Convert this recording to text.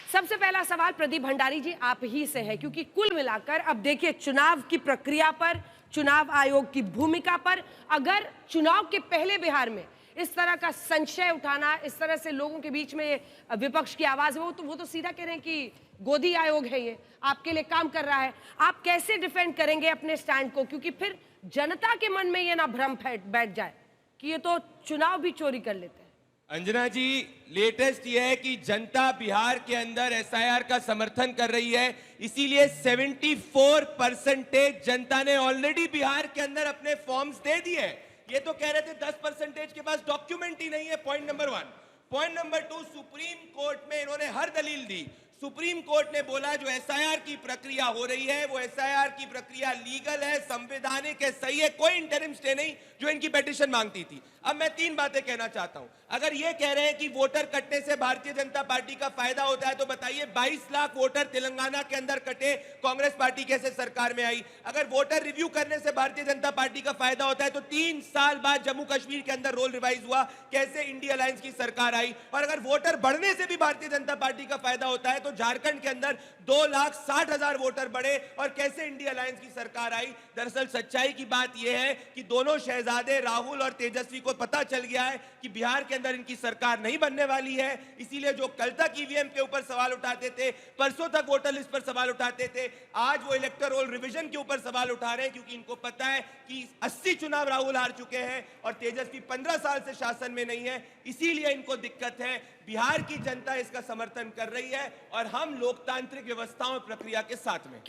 सबसे पहला सवाल प्रदीप भंडारी जी आप ही से है, क्योंकि कुल मिलाकर अब देखिए चुनाव की प्रक्रिया पर, चुनाव आयोग की भूमिका पर, अगर चुनाव के पहले बिहार में इस तरह का संशय उठाना, इस तरह से लोगों के बीच में विपक्ष की आवाज है, वो तो सीधा कह रहे हैं कि गोदी आयोग है, ये आपके लिए काम कर रहा है। आप कैसे डिफेंड करेंगे अपने स्टैंड को, क्योंकि फिर जनता के मन में ये ना भ्रम बैठ जाए कि ये तो चुनाव भी चोरी कर लेते हैं। अंजना जी, लेटेस्ट ये है कि जनता बिहार के अंदर एसआईआर का समर्थन कर रही है, इसीलिए 74% जनता ने ऑलरेडी बिहार के अंदर अपने फॉर्म्स दे दिए। ये तो कह रहे थे 10% के पास डॉक्यूमेंट ही नहीं है। Point number 1। Point number 2, supreme court में इन्होंने हर दलील दी। सुप्रीम कोर्ट ने बोला जो एसआईआर की प्रक्रिया हो रही है वो एसआईआर की प्रक्रिया लीगल है, संवैधानिक है, सही है, कोई इंटरिम स्टे नहीं जो इनकी पिटीशन मांगती थी। अब मैं 3 बातें कहना चाहता हूं। अगर ये कह रहे हैं कि वोटर कटने से भारतीय जनता पार्टी का फायदा होता है तो बताइए 22 लाख वोटर तेलंगाना के अंदर कटे, कांग्रेस पार्टी कैसे सरकार में आई? अगर वोटर रिव्यू करने से भारतीय जनता पार्टी का फायदा होता है तो 3 साल बाद जम्मू कश्मीर के अंदर रोल रिवाइज हुआ, कैसे इंडिया अलायंस की सरकार आई? और अगर वोटर बढ़ने से भी भारतीय जनता पार्टी का फायदा होता है तो झारखंड के अंदर 2,60,000 वोटर बढ़े और कैसे इंडिया अलायंस की सरकार आई? दरअसल सच्चाई की बात यह है कि दोनों शहजादे राहुल और तेजस्वी को पता चल गया है कि बिहार के अंदर इनकी सरकार नहीं बनने वाली है। इसीलिए जो कल तक ईवीएम के ऊपर सवाल उठाते थे, परसों तक वोटर लिस्ट पर सवाल उठाते थे, आज वो इलेक्टोरल रोल रिवीजन के ऊपर सवाल उठा रहे हैं, क्योंकि इनको पता है कि 80 चुनाव राहुल हार चुके हैं और तेजस्वी 15 साल से शासन में नहीं है। इसीलिए इनको दिक्कत है। बिहार की जनता इसका समर्थन कर रही है और हम लोकतांत्रिक व्यवस्थाओं प्रक्रिया के साथ में